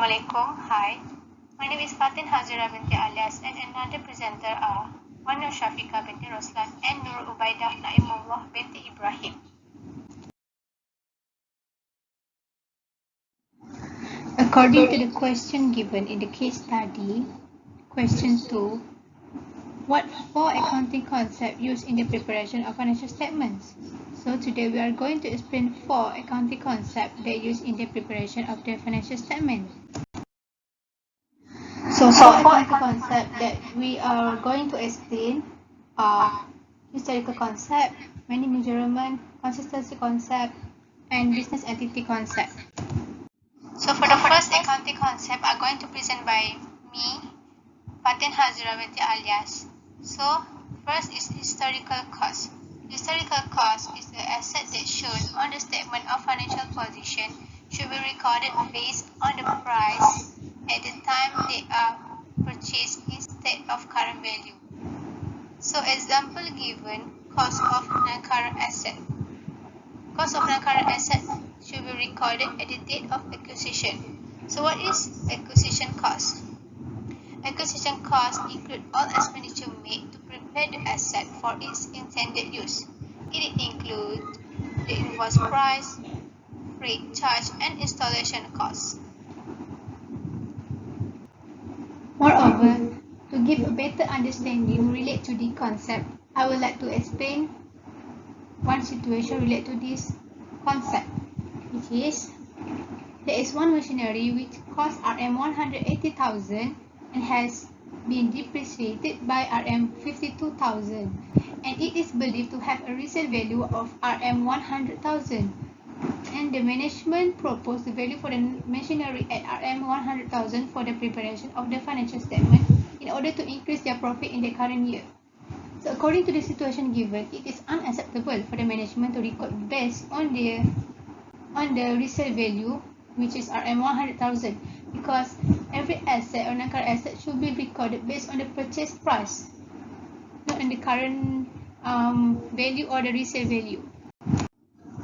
Assalamualaikum. Hi, my name is Fatin Hazira binti Alias and another presenter are Nur Shafika binti Roslan and Nur Ubaidah Naimullah binti Ibrahim. According to the question given in the case study, question 2, what four accounting concepts used in the preparation of financial statements? So today we are going to explain four accounting concepts that used in the preparation of the financial statement. So four accounting concepts that we are going to explain are historical concept, money measurement, consistency concept, and business entity concept. So for the first accounting concept are going to present by me, Fatin Hazira binti Alias. So first is historical cost. Historical cost is the asset that shown on the statement of financial position should be recorded based on the price at the time they are purchased instead of current value. So example given, cost of non-current asset. Cost of non-current asset should be recorded at the date of acquisition. So what is acquisition cost? Acquisition costs include all expenditure made to prepare the asset for its intended use. It includes the invoice price, freight charge, and installation costs. Moreover, to give a better understanding related to the concept, I would like to explain one situation related to this concept, which is there is one machinery which costs Rm 180,000 and has been depreciated by Rm 52,000, and it is believed to have a resale value of Rm 100,000. And the management proposed the value for the machinery at Rm 100,000 for the preparation of the financial statement in order to increase their profit in the current year. So according to the situation given, it is unacceptable for the management to record based on the resale value, which is Rm 100,000, because every asset or non-current asset should be recorded based on the purchase price, not on the current value or the resale value.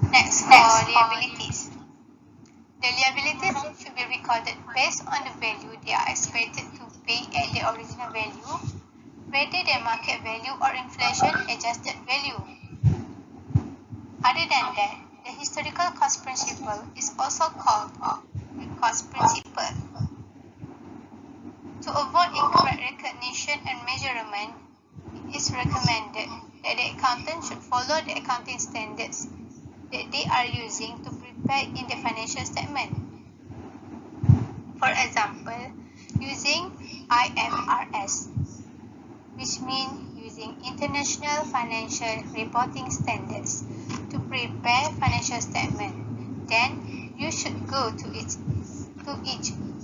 Next, for liabilities. The liabilities should be recorded based on the value they are expected to pay at the original value, rather than market value or inflation adjusted value. Other than that, the historical cost principle is also called the cost principle. To avoid incorrect recognition and measurement, it is recommended that the accountant should follow the accounting standards that they are using to prepare in the financial statement. For example, using IFRS, which means using International Financial Reporting Standards to prepare financial statement. Then you should go to each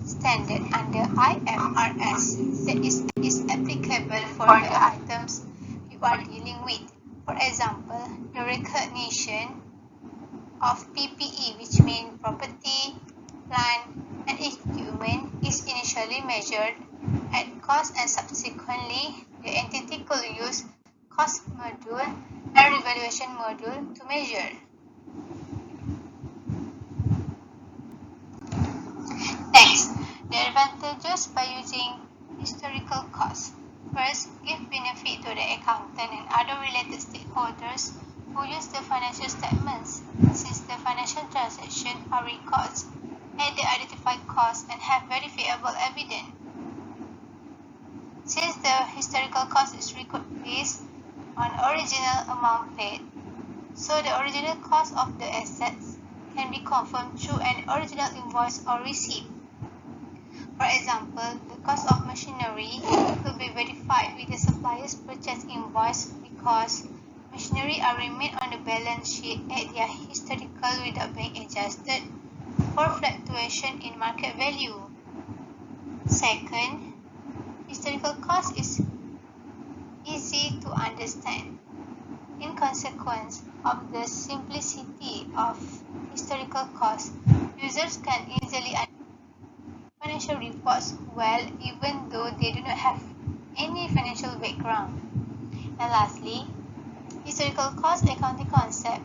standard under IFRS that is applicable for the items you are dealing with. For example, the recognition of PPE, which means property, plant, and equipment, is initially measured at cost and subsequently the entity could use cost module and revaluation module to measure. Next, the advantages by using historical cost. First, give benefit to the accountant and other related stakeholders who use the financial statements, since the financial transactions are records at the identified cost and have verifiable evidence. Since the historical cost is recorded based on original amount paid, so the original cost of the assets can be confirmed through an original invoice or receipt. For example, the cost of machinery could be verified with the supplier's purchase invoice because machinery are remain on the balance sheet at their historical without being adjusted for fluctuation in market value. Second, historical cost is easy to understand. In consequence of the simplicity of historical cost, users can easily understand financial reports well even though they do not have any financial background. And lastly, historical cost accounting concept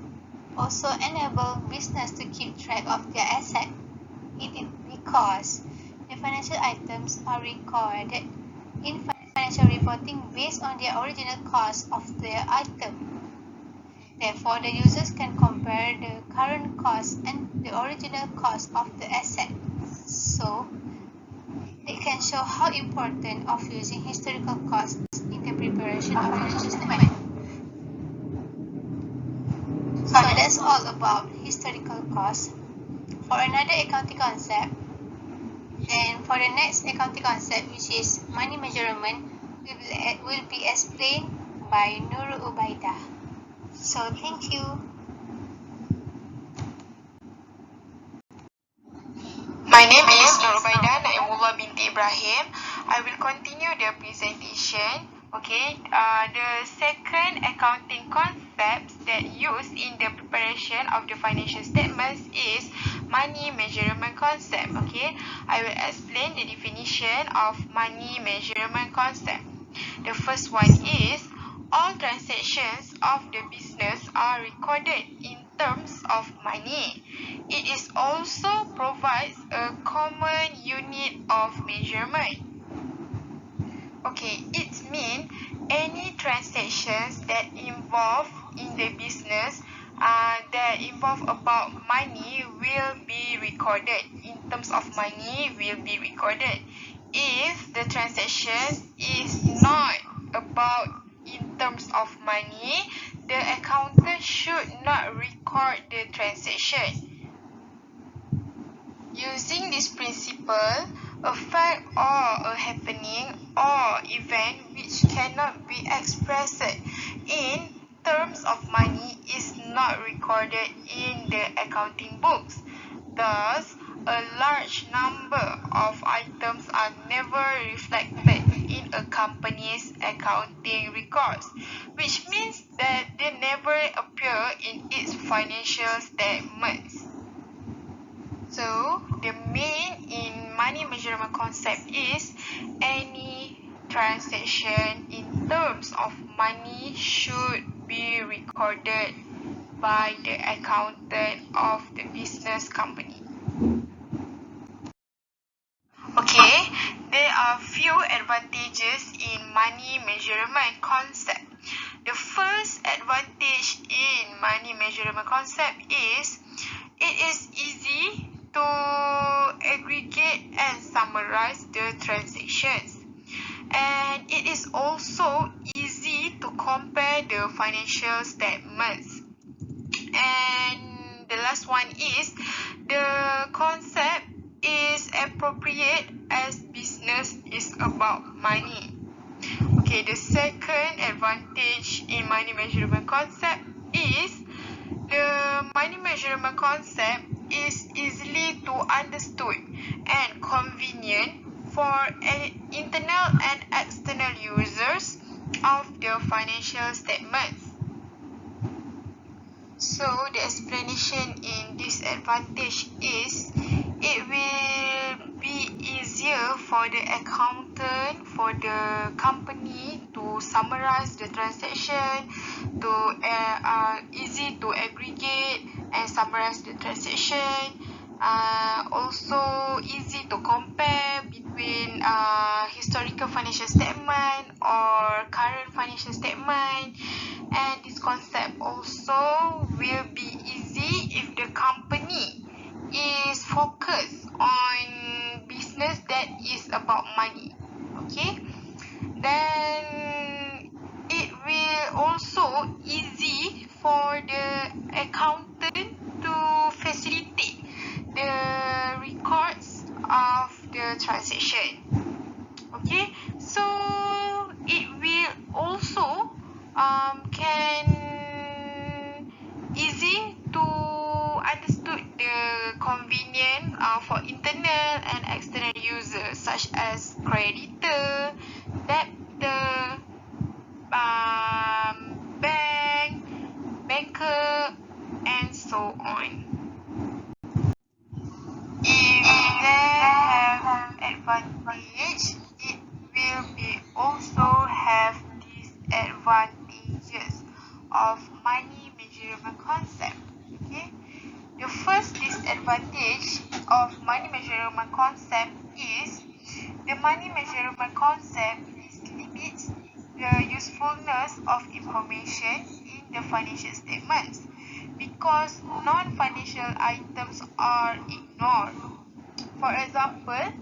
also enable business to keep track of their asset. It is because the financial items are recorded in financial reporting based on the original cost of the item. Therefore, the users can compare the current cost and the original cost of the asset. So, they can show how important of using historical costs in the preparation of financial statement. So that's all about historical costs. For another accounting concept, and for the next accounting concept, which is money measurement, will be explained by Nur Ubaidah. So thank you. My name is Nur Ubaidah Naimullah binti Ibrahim. I will continue the presentation. Okay, the second accounting concepts that used in the preparation of the financial statements is money measurement concept. Okay, I will explain the definition of money measurement concept. The first one is all transactions of the business are recorded in terms of money. It is also provides a common unit of measurement. Okay, it means any transactions that involve in the business that involve about money will be recorded. In terms of money will be recorded. If the transaction is not about in terms of money, the accountant should not record the transaction. Using this principle, a fact or a happening or event which cannot be expressed in terms of money is not recorded in the accounting books. Thus, a large number of items are never reflected in a company's accounting records, which means that they never appear in its financial statements. So, the main in money measurement concept is any transaction in terms of money should be recorded by the accountant of the business company. Okay, there are few advantages in money measurement concept. The first advantage in money measurement concept is it is easy to aggregate and summarize the transactions, and it is also easy to compare the financial statements. And the last one is the concept is appropriate as business is about money. Okay, the second advantage in money measurement concept is the money measurement concept is easily to understood and convenient for internal and external users of the financial statements. So the explanation in this advantage is it will be easier for the accountant, for the company to summarize the transaction, to easy to aggregate and summarize the transaction. Also easy to compare between historical financial statement or current financial statement. And this concept also will be easy if the company is focused on business that is about money. Okay, then it will also easy for the accountant to facilitate the records of the transaction. Okay, so it will also can easy to understood the convenient for internal and external users such as creditor, debtor, bank, banker, and so on. If they have advantage, it will be also have disadvantages of money measurement concept. Okay, the first disadvantage of money measurement concept is the money measurement concept limits the usefulness of information in the financial statements because non-financial items are ignored. For example,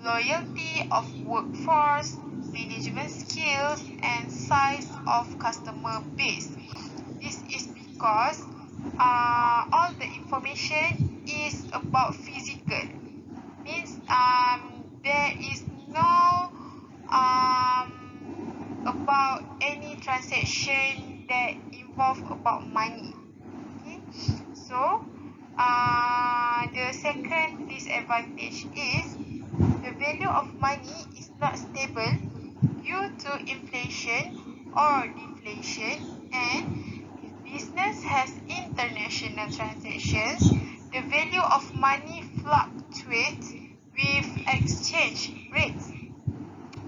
loyalty of workforce, management skills, and size of customer base. This is because all the information is about physical. Means there is no about any transaction that involve about money. Okay, so the second disadvantage is the value of money is not stable due to inflation or deflation, and if business has international transactions, the value of money fluctuates with exchange rates.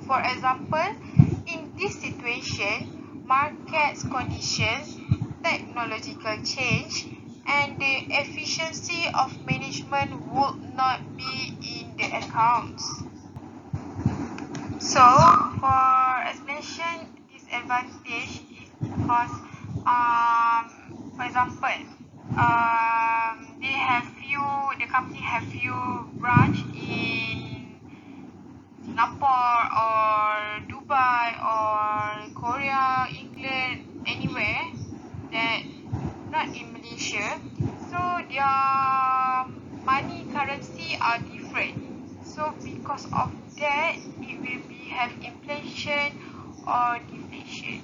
For example, in this situation, market conditions, technological change, and the efficiency of management would not be in the accounts. So, for explanation, disadvantage is because, for example, the company have few branch in Singapore or Dubai or Korea, England, anywhere that not in Malaysia. So their money currency are different. So because of that, it will be have inflation or deflation.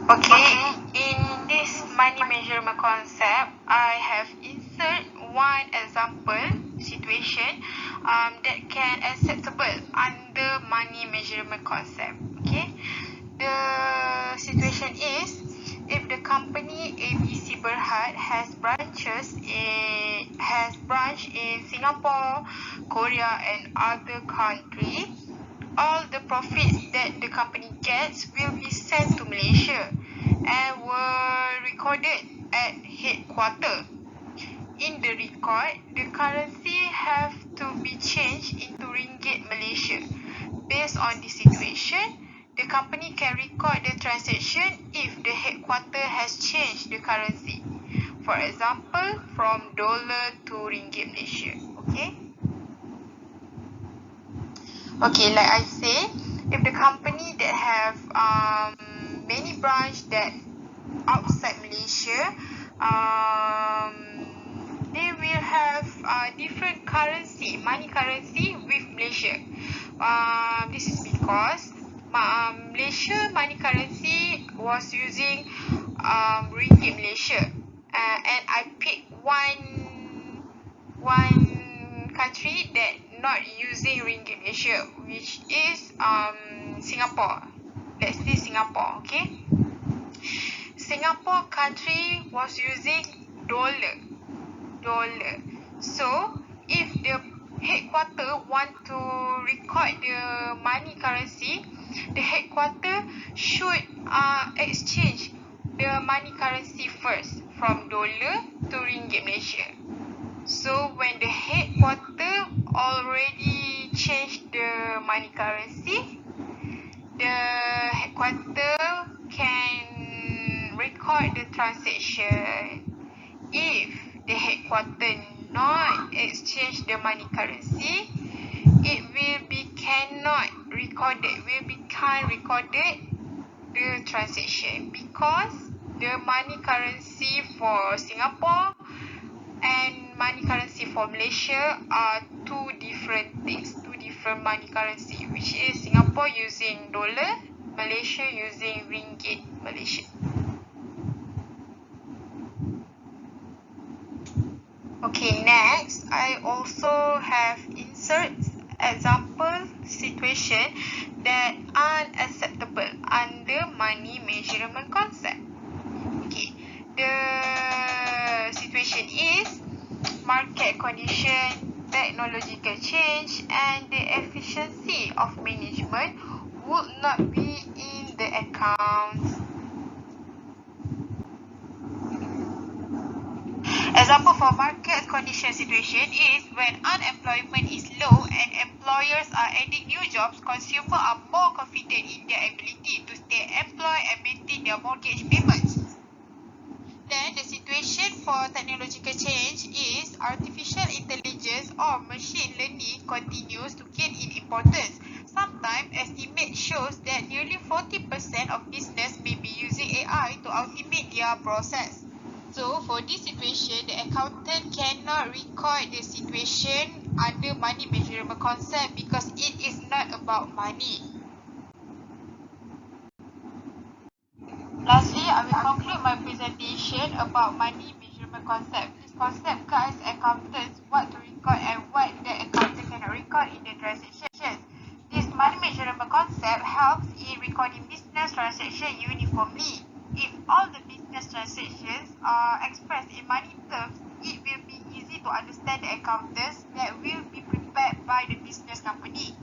Okay, in this money measurement concept, I have insert one example situation that can acceptable under money measurement concept. Okay, the situation is if the company ABC Berhad has branch in Singapore, Korea, and other countries, all the profits that the company gets will be sent to Malaysia and were recorded at headquarters. In the record, the currency have to be changed into ringgit Malaysia. Based on this situation, the company can record the transaction if the headquarters has changed the currency. For example, from dollar to ringgit Malaysia. Okay, like I say, if the company that have many branch that outside Malaysia, they will have different currency, money currency with Malaysia. This is because Malaysia money currency was using ringgit Malaysia, and I pick one country that not using ringgit Malaysia, which is Singapore. Let's say Singapore. Okay, Singapore country was using dollar. So if the headquarter want to record the money currency, the headquarter should exchange the money currency first from dollar to ringgit Malaysia. So when the headquarter already changed the money currency, the headquarter can record the transaction. If the headquarter not exchange the money currency, it will be can't recorded the transaction because the money currency for Singapore and money currency for Malaysia are two different things, two different money currency, which is Singapore using dollar, Malaysia using ringgit Malaysia. Okay, next, I also have insert example situation that unacceptable under money measurement concept. Okay, the situation is market condition, technological change, and the efficiency of management would not be in the accounts. Example for market condition situation is when unemployment is low and employers are adding new jobs, consumers are more confident in their ability to stay employed and maintain their mortgage payments. Then the situation for technological change is artificial intelligence or machine learning continues to gain in importance. Sometimes estimate shows that nearly 40% of business may be using AI to automate their process. So for this situation, the accountant cannot record the situation under money measurement concept because it is not about money. Lastly, I will conclude my presentation about money measurement concept. This concept guides accountants what to record and what the accountant cannot record in the transactions. This money measurement concept helps in recording business transactions uniformly. If all the business transactions are expressed in money terms, it will be easy to understand the accountants that will be prepared by the business company.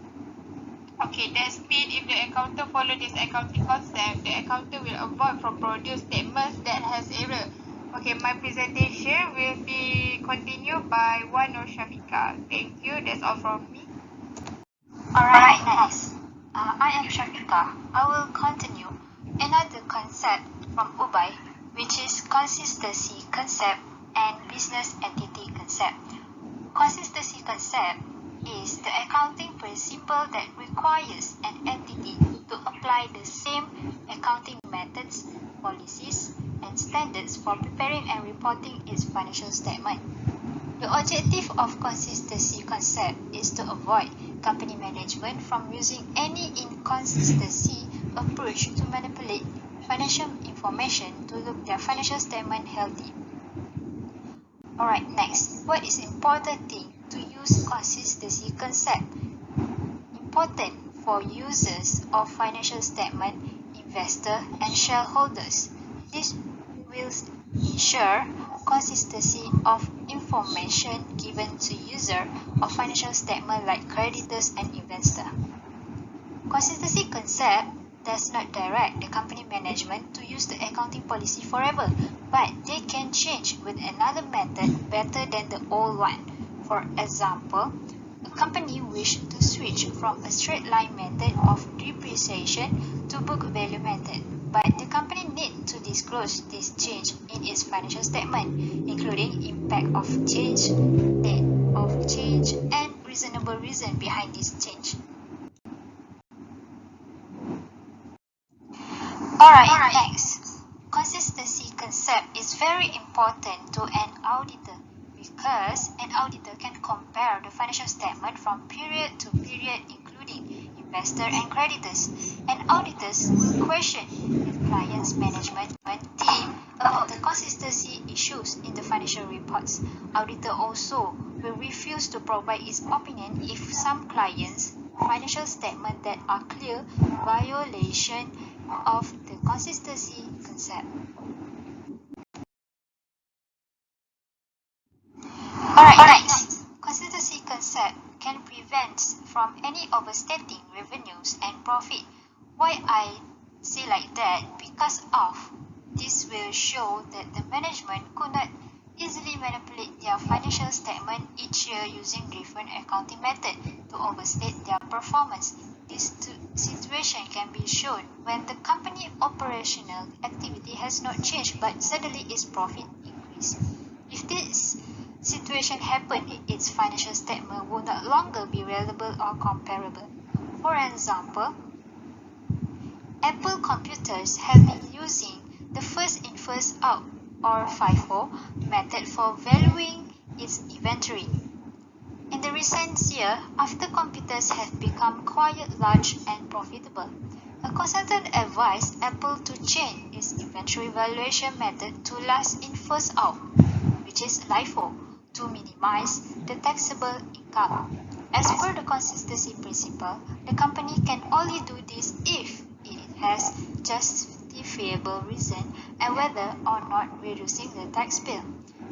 Okay, that's mean if the accountant follow this accounting concept, the accountant will avoid from produce statements that has error. Okay, my presentation will be continued by Wan or Shafika. Thank you. That's all from me. Alright, next. I am Shafika. I will continue another concept from Ubay, which is consistency concept and business entity concept. Consistency concept is the accounting principle that requires an entity to apply the same accounting methods, policies, and standards for preparing and reporting its financial statement. The objective of consistency concept is to avoid company management from using any inconsistency approach to manipulate financial information to look their financial statement healthy. Alright, next. What is important thing to use consistency concept? Important for users of financial statement, investor and shareholders. This will ensure consistency of information given to user of financial statement like creditors and investor. Consistency concept does not direct the company management to use the accounting policy forever, but they can change with another method better than the old one. For example, a company wishes to switch from a straight line method of depreciation to book value method, but the company needs to disclose this change in its financial statement, including impact of change, date of change, and reasonable reason behind this change. Alright, next. Consistency concept is very important to an auditor because an auditor can compare the financial statement from period to period including investor and creditors, and auditors will question the client's management team about the consistency issues in the financial reports. Auditor also will refuse to provide its opinion if some clients' financial statements that are clear violation of the consistency concept. Alright, next. Consistency concept can prevent from any overstating revenues and profit. Why I say like that? Because of this will show that the management could not easily manipulate their financial statement each year using different accounting method to overstate their performance. This situation can be shown when the company operational activity has not changed but suddenly its profit increased. If this situation happened, its financial statement will no longer be relevant or comparable. For example, Apple computers have been using the first in first out or FIFO method for valuing its inventory. In the recent year, after computers have become quite large and profitable, a consultant advised Apple to change its inventory valuation method to last in first out, which is LIFO, to minimize the taxable income. As per the consistency principle, the company can only do this if it has justifiable reason and whether or not reducing the tax bill.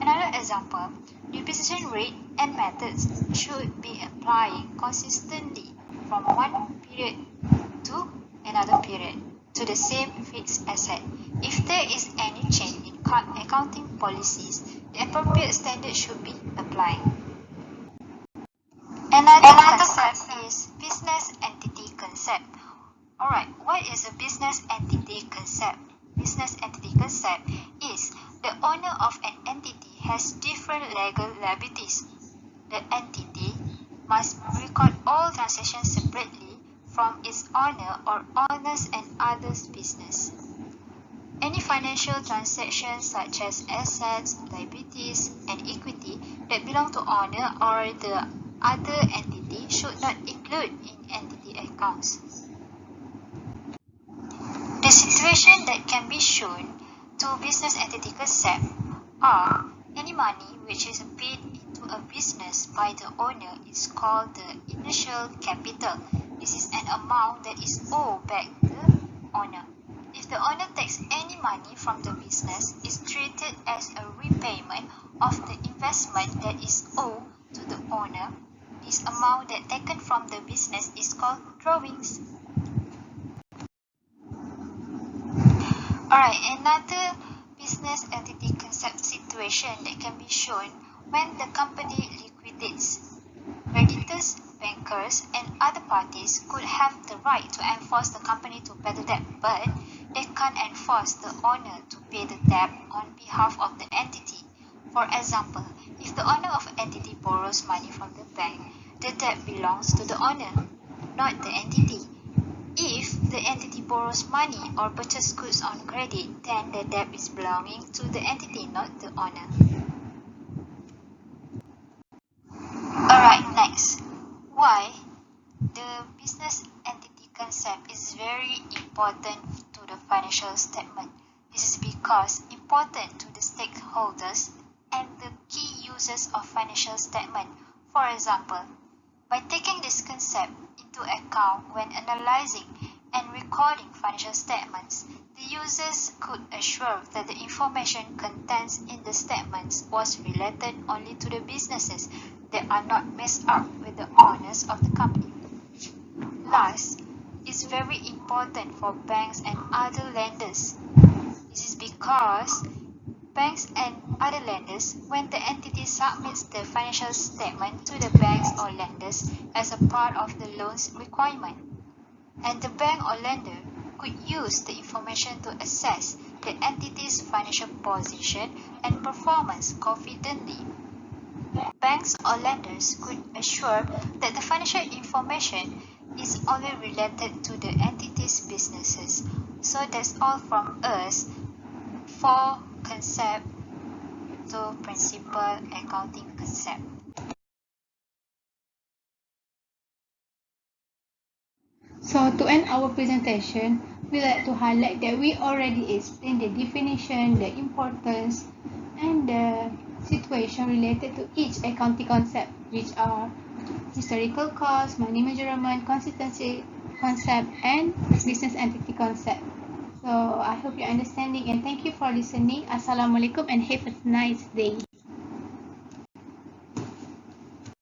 Another example, depreciation rate and methods should be applied consistently from one period to another period to the same fixed asset. If there is any change in accounting policies, the appropriate standard should be applied. Another concept is business entity concept. Alright, what is a business entity concept? Business entity concept is the owner of an entity has different legal liabilities. The entity must record all transactions separately from its owner or owners and others' business. Any financial transactions such as assets, liabilities, and equity that belong to owner or the other entity should not include in entity accounts. The situation that can be shown to business entity concept are any money which is paid into a business by the owner is called the initial capital. This is an amount that is owed back to the owner. If the owner takes any money from the business, it's treated as a repayment of the investment that is owed to the owner. This amount that taken from the business is called drawings. Alright, another business entity concept situation that can be shown when the company liquidates. Creditors, bankers, and other parties could have the right to enforce the company to pay the debt, but they can't enforce the owner to pay the debt on behalf of the entity. For example, if the owner of an entity borrows money from the bank, the debt belongs to the owner, not the entity. If the entity borrows money or purchases goods on credit, then the debt is belonging to the entity, not the owner. Alright, next. Why the business entity concept is very important to the financial statement. This is because important to the stakeholders and the key users of financial statement. For example, by taking this concept into account when analyzing and recording financial statements, the users could assure that the information contained in the statements was related only to the businesses that are not messed up with the owners of the company. Last, it's very important for banks and other lenders. This is because banks and other lenders, when the entity submits the financial statement to the banks or lenders as a part of the loan's requirement, and the bank or lender could use the information to assess the entity's financial position and performance confidently. Banks or lenders could assure that the financial information is only related to the entity's businesses. So that's all from us for concept to principal accounting concept. So to end our presentation, we like to highlight that we already explained the definition, the importance, and the situation related to each accounting concept, which are historical cost, money measurement, consistency concept, and business entity concept. So I hope you're understanding and thank you for listening. Assalamualaikum and have a nice day.